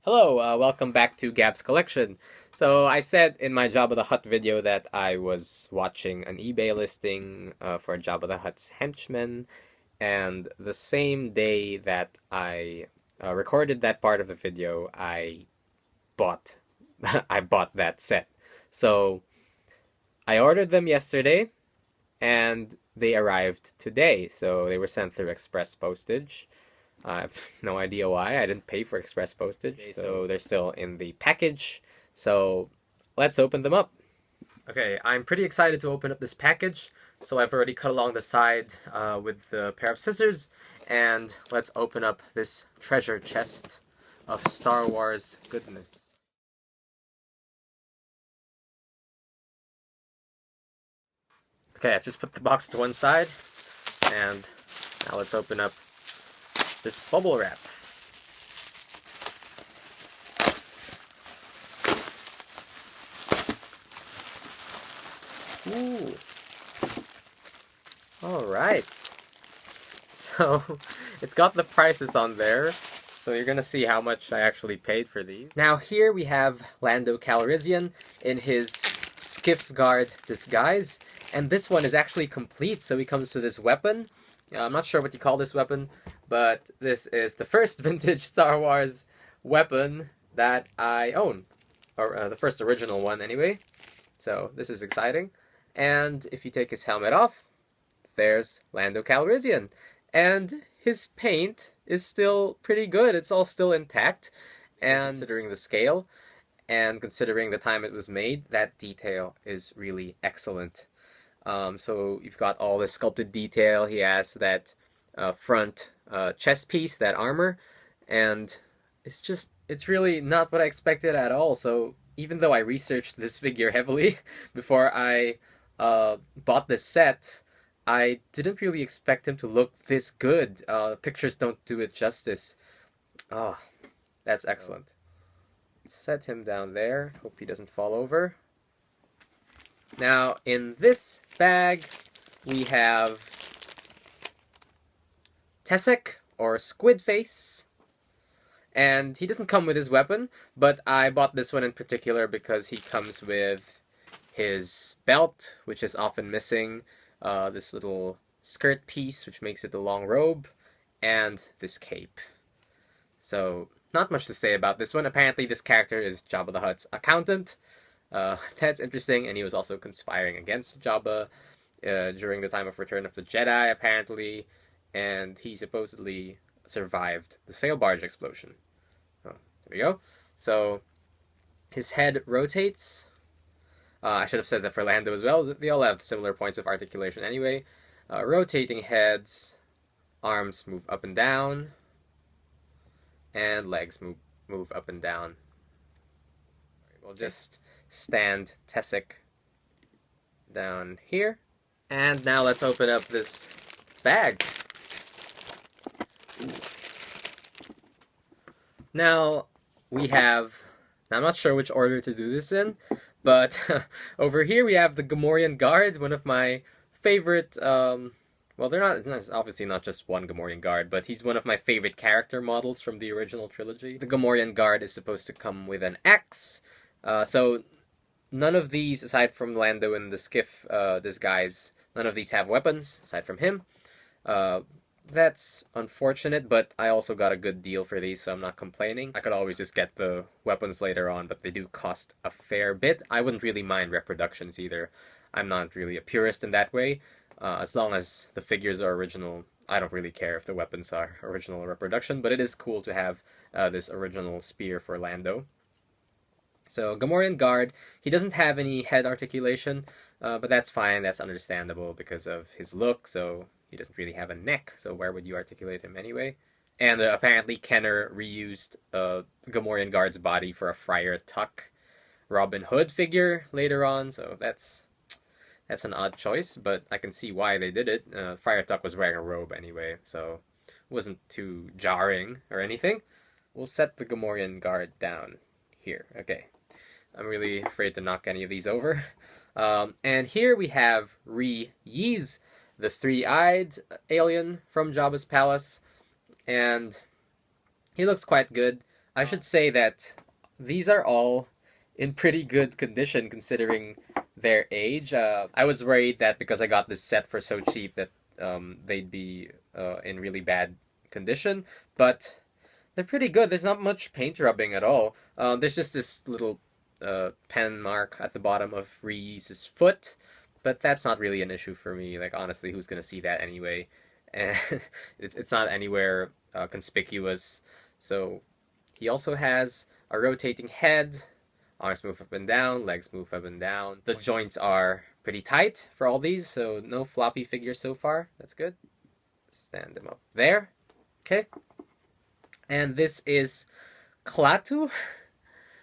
Hello, welcome back to Gab's Collection. So I said in my Jabba the Hutt video that I was watching an eBay listing for Jabba the Hutt's henchmen, and the same day that I recorded that part of the video, I bought I bought that set. So I ordered them yesterday, and they arrived today. So they were sent through express postage. I have no idea why. I didn't pay for express postage, so they're still in the package. So let's open them up. Okay, I'm pretty excited to open up this package. So I've already cut along the side with the pair of scissors. And let's open up this treasure chest of Star Wars goodness. Okay, I've just put the box to one side. And now let's open up this bubble wrap. Ooh. Alright. So, it's got the prices on there. So you're gonna see how much I actually paid for these. Now here we have Lando Calrissian in his Skiff guard disguise. And this one is actually complete, so he comes with this weapon. I'm not sure what you call this weapon, but this is the first vintage Star Wars weapon that I own. Or the first original one, anyway. So, this is exciting. And if you take his helmet off, there's Lando Calrissian. And his paint is still pretty good. It's all still intact. And considering the scale, and considering the time it was made, that detail is really excellent. So you've got all this sculpted detail. He has that front chest piece, that armor, and it's really not what I expected at all. So even though I researched this figure heavily before I bought this set, I didn't really expect him to look this good. Pictures don't do it justice. Oh, that's excellent. Set him down there. Hope he doesn't fall over. Now, in this bag, we have Tessek, or Squid Face. And he doesn't come with his weapon, but I bought this one in particular because he comes with his belt, which is often missing, this little skirt piece, which makes it a long robe, and this cape. So, not much to say about this one. Apparently, this character is Jabba the Hutt's accountant. That's interesting, and he was also conspiring against Jabba during the time of Return of the Jedi, apparently, and he supposedly survived the sail barge explosion. Oh, there we go. So, his head rotates. I should have said that for Lando as well. They all have similar points of articulation anyway. Rotating heads, arms move up and down, and legs move up and down. We'll just stand Tessek down here. And now let's open up this bag. Now we have, I'm not sure which order to do this in, but over here we have the Gamorrean Guard, one of my favorite, well, it's obviously not just one Gamorrean Guard, but he's one of my favorite character models from the original trilogy. The Gamorrean Guard is supposed to come with an axe. So none of these, aside from Lando and the Skiff disguise, none of these have weapons, aside from him. That's unfortunate, but I also got a good deal for these, so I'm not complaining. I could always just get the weapons later on, but they do cost a fair bit. I wouldn't really mind reproductions either. I'm not really a purist in that way. As long as the figures are original, I don't really care if the weapons are original reproduction, but it is cool to have this original spear for Lando. So, Gamorrean Guard, he doesn't have any head articulation, but that's fine, that's understandable because of his look, so he doesn't really have a neck, so where would you articulate him anyway? And apparently Kenner reused Gamorrean Guard's body for a Friar Tuck Robin Hood figure later on, so that's an odd choice, but I can see why they did it. Friar Tuck was wearing a robe anyway, so it wasn't too jarring or anything. We'll set the Gamorrean Guard down here. Okay. I'm really afraid to knock any of these over. And here we have Ree Yees, the three-eyed alien from Jabba's palace. And he looks quite good. I should say that these are all in pretty good condition considering their age. I was worried that because I got this set for so cheap that they'd be in really bad condition, but they're pretty good. There's not much paint rubbing at all. There's just this little pen mark at the bottom of Ree Yees' foot, but that's not really an issue for me. Like honestly, who's gonna see that anyway? And it's not anywhere conspicuous. So he also has a rotating head. Arms move up and down, legs move up and down. The joints are pretty tight for all these, so no floppy figures so far. That's good. Stand them up there. Okay. And this is Klaatu.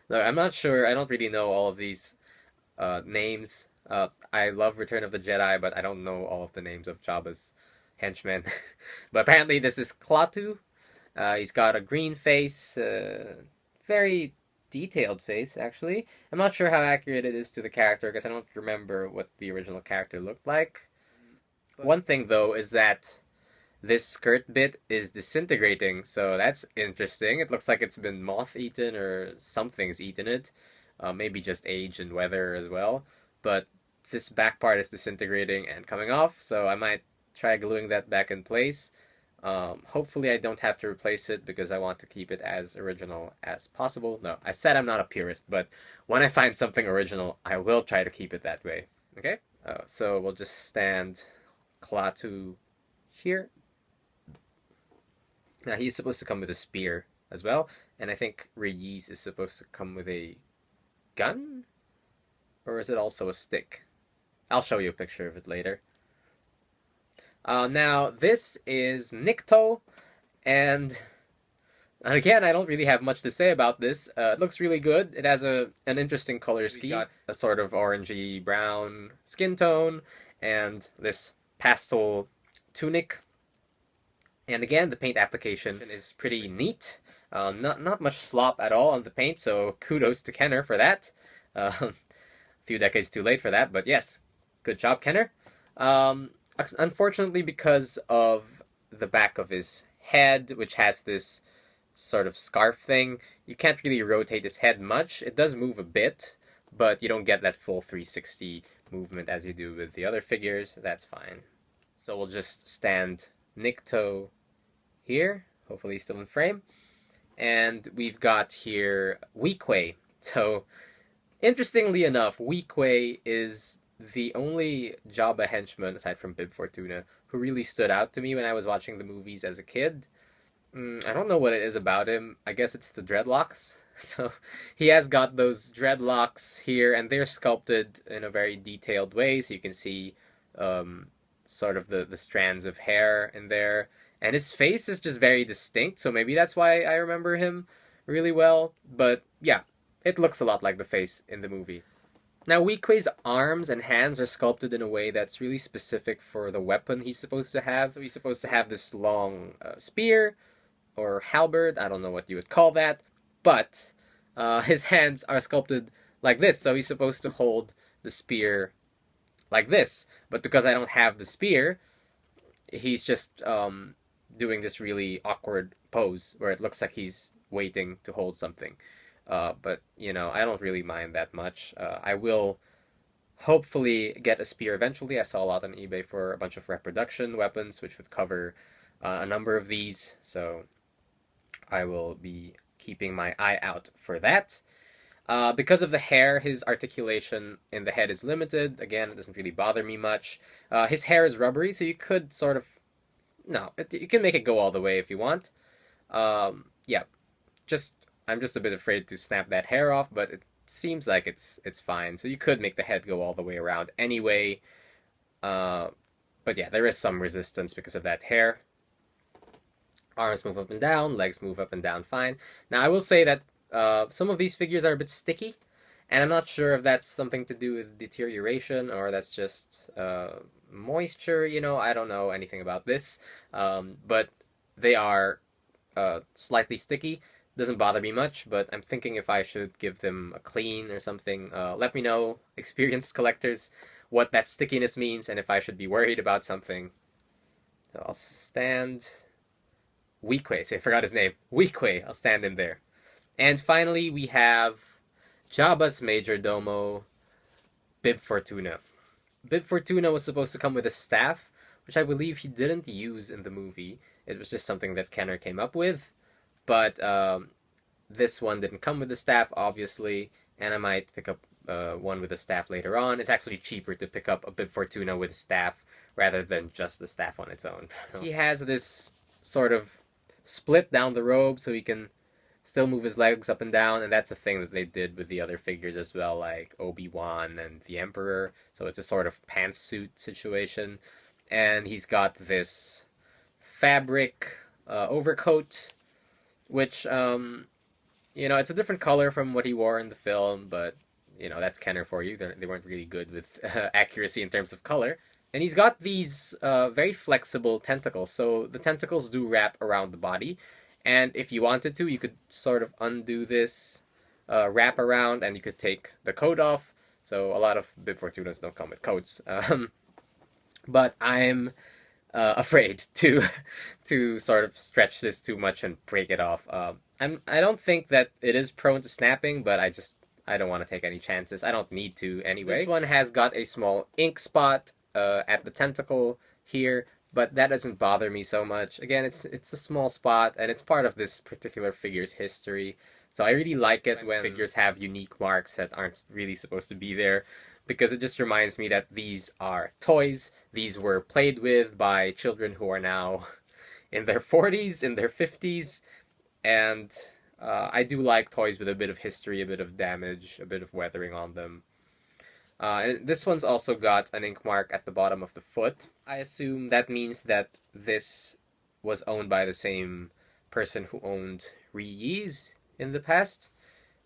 No, I'm not sure. I don't really know all of these names. I love Return of the Jedi, but I don't know all of the names of Jabba's henchmen. But apparently this is Klaatu. He's got a green face, very detailed face, actually. I'm not sure how accurate it is to the character because I don't remember what the original character looked like. One thing, though, is that this skirt bit is disintegrating, so that's interesting. It looks like it's been moth-eaten or something's eaten it. Maybe just age and weather as well. But this back part is disintegrating and coming off, so I might try gluing that back in place. Hopefully I don't have to replace it because I want to keep it as original as possible. No, I said I'm not a purist, but when I find something original, I will try to keep it that way. Okay? So we'll just stand Klaatu here. Now he's supposed to come with a spear as well, and I think Ree Yees is supposed to come with a gun? Or is it also a stick? I'll show you a picture of it later. Now, this is Nikto, and again, I don't really have much to say about this. It looks really good. It has an interesting color scheme. Got a sort of orangey brown skin tone, and this pastel tunic. And again, the paint application is pretty neat. Not much slop at all on the paint, so kudos to Kenner for that. A few decades too late for that, but yes, good job, Kenner. Unfortunately, because of the back of his head, which has this sort of scarf thing, you can't really rotate his head much. It does move a bit, but you don't get that full 360 movement as you do with the other figures. That's fine. So we'll just stand Nikto here. Hopefully he's still in frame. And we've got here Weequay. So, interestingly enough, Weequay is the only Jabba henchman, aside from Bib Fortuna, who really stood out to me when I was watching the movies as a kid. I don't know what it is about him. I guess it's the dreadlocks. So he has got those dreadlocks here, and they're sculpted in a very detailed way, so you can see sort of the strands of hair in there. And his face is just very distinct, so maybe that's why I remember him really well. But yeah, it looks a lot like the face in the movie. Now, Weequay's arms and hands are sculpted in a way that's really specific for the weapon he's supposed to have. So he's supposed to have this long spear or halberd. I don't know what you would call that. But his hands are sculpted like this. So he's supposed to hold the spear like this. But because I don't have the spear, he's just doing this really awkward pose where it looks like he's waiting to hold something. But, you know, I don't really mind that much. I will hopefully get a spear eventually. I saw a lot on eBay for a bunch of reproduction weapons, which would cover a number of these. So I will be keeping my eye out for that. Because of the hair, his articulation in the head is limited. Again, it doesn't really bother me much. His hair is rubbery, so you could sort of... No, you can make it go all the way if you want. Yeah, I'm just a bit afraid to snap that hair off, but it seems like it's fine. So you could make the head go all the way around anyway. But yeah, there is some resistance because of that hair. Arms move up and down, legs move up and down fine. Now I will say that some of these figures are a bit sticky, and I'm not sure if that's something to do with deterioration or that's just moisture. You know, I don't know anything about this, but they are slightly sticky. Doesn't bother me much, but I'm thinking if I should give them a clean or something. Let me know, experienced collectors, what that stickiness means and if I should be worried about something. So I'll stand Weequay. See, I forgot his name. Weequay. I'll stand him there. And finally, we have Jabba's major domo, Bib Fortuna. Bib Fortuna was supposed to come with a staff, which I believe he didn't use in the movie. It was just something that Kenner came up with. But this one didn't come with the staff, obviously, and I might pick up one with the staff later on. It's actually cheaper to pick up a Bib Fortuna with a staff rather than just the staff on its own. He has this sort of split down the robe so he can still move his legs up and down, and that's a thing that they did with the other figures as well, like Obi-Wan and the Emperor. So it's a sort of pantsuit situation. And he's got this fabric overcoat, which, it's a different color from what he wore in the film, but, that's Kenner for you. They weren't really good with accuracy in terms of color. And he's got these very flexible tentacles, so the tentacles do wrap around the body. And if you wanted to, you could sort of undo this wrap around, and you could take the coat off. So a lot of Bib Fortunas don't come with coats. But I'm afraid to sort of stretch this too much and break it off. I don't think that it is prone to snapping, but I don't want to take any chances. I don't need to anyway. This one has got a small ink spot at the tentacle here, but that doesn't bother me so much. Again, it's a small spot, and it's part of this particular figure's history. So I really like it when figures have unique marks that aren't really supposed to be there, because it just reminds me that these are toys. These were played with by children who are now in their 40s, in their 50s, and I do like toys with a bit of history, a bit of damage, a bit of weathering on them. And this one's also got an ink mark at the bottom of the foot. I assume that means that this was owned by the same person who owned Ree Yees in the past.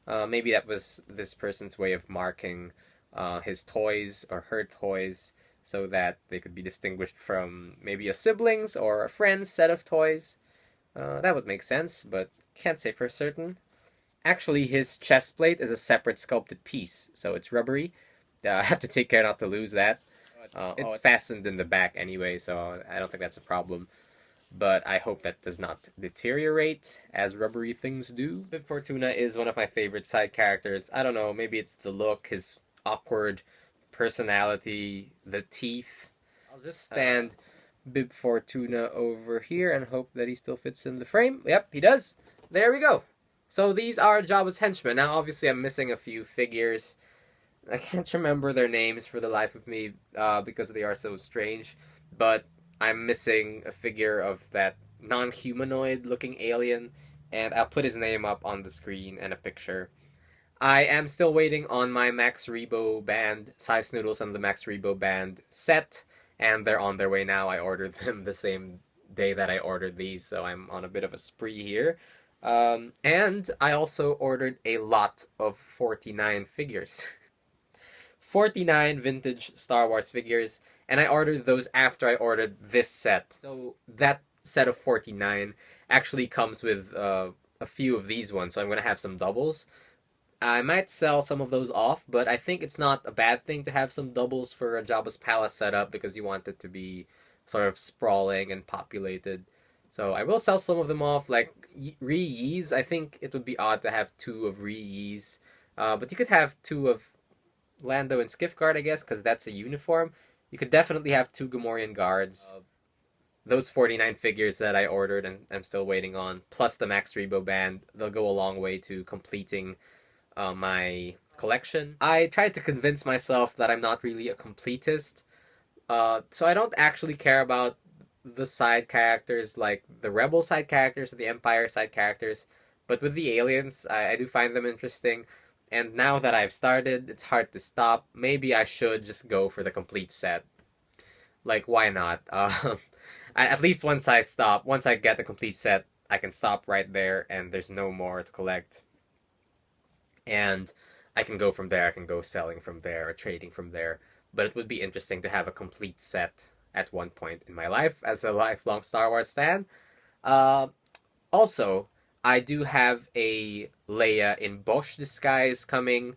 Maybe that was this person's way of marking his toys or her toys so that they could be distinguished from maybe a sibling's or a friend's set of toys. That would make sense, but can't say for certain. Actually, his chest plate is a separate sculpted piece, so it's rubbery. I have to take care not to lose that. It's fastened in the back anyway, so I don't think that's a problem. But I hope that does not deteriorate, as rubbery things do. Bib Fortuna is one of my favorite side characters. I don't know, maybe it's the look, his awkward personality, the teeth. I'll just stand Bib Fortuna over here and hope that he still fits in the frame. Yep, he does. There we go. So these are Jabba's henchmen. Now, obviously, I'm missing a few figures. I can't remember their names for the life of me because they are so strange. But I'm missing a figure of that non-humanoid looking alien, and I'll put his name up on the screen and a picture. I am still waiting on my Max Rebo Band, Size Noodles and the Max Rebo Band set, and they're on their way now. I ordered them the same day that I ordered these, so I'm on a bit of a spree here. And I also ordered a lot of 49 figures. 49 vintage Star Wars figures, and I ordered those after I ordered this set. So that set of 49 actually comes with a few of these ones, so I'm going to have some doubles. I might sell some of those off, but I think it's not a bad thing to have some doubles for a Jabba's Palace setup because you want it to be sort of sprawling and populated. So I will sell some of them off, like Ree Yees. I think it would be odd to have two of Ree Yees, but you could have two of Lando and Skiff guard, I guess, because that's a uniform. You could definitely have two Gamorrean guards. Those 49 figures that I ordered and I'm still waiting on, plus the Max Rebo Band, they'll go a long way to completing my collection. I tried to convince myself that I'm not really a completist, so I don't actually care about the side characters, like the Rebel side characters or the Empire side characters, but with the aliens, I do find them interesting. And now that I've started, it's hard to stop. Maybe I should just go for the complete set. Like, why not? At least once I get the complete set, I can stop right there and there's no more to collect. And I can go from there. I can go selling from there or trading from there. But it would be interesting to have a complete set at one point in my life as a lifelong Star Wars fan. Also, I do have a Leia in Bosch disguise coming,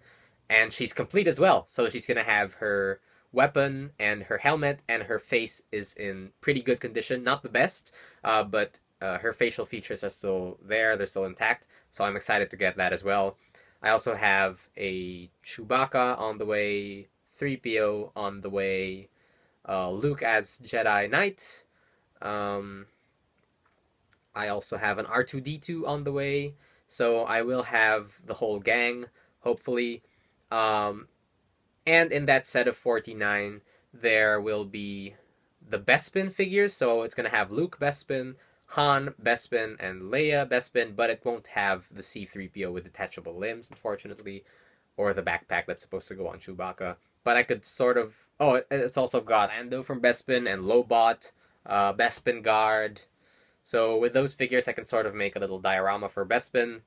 and she's complete as well. So she's going to have her weapon and her helmet, and her face is in pretty good condition. Not the best, but her facial features are still there, they're still intact, so I'm excited to get that as well. I also have a Chewbacca on the way, 3PO on the way, Luke as Jedi Knight. I also have an R2D2 on the way, so I will have the whole gang, hopefully. Um, and in that set of 49, there will be the Bespin figures, so it's going to have Luke Bespin, Han Bespin, and Leia Bespin, but it won't have the C-3PO with detachable limbs, unfortunately, or the backpack that's supposed to go on Chewbacca. But I could sort of... Oh, it's also got Lando from Bespin and Lobot, Bespin Guard. So with those figures, I can sort of make a little diorama for Bespin,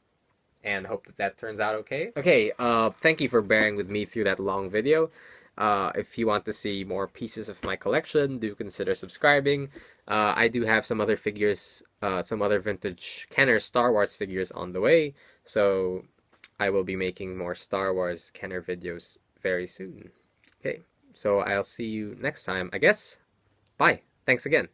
and hope that that turns out okay. Okay, thank you for bearing with me through that long video. If you want to see more pieces of my collection, do consider subscribing. I do have some other figures, some other vintage Kenner Star Wars figures on the way, so I will be making more Star Wars Kenner videos very soon. Okay, so I'll see you next time, I guess. Bye. Thanks again.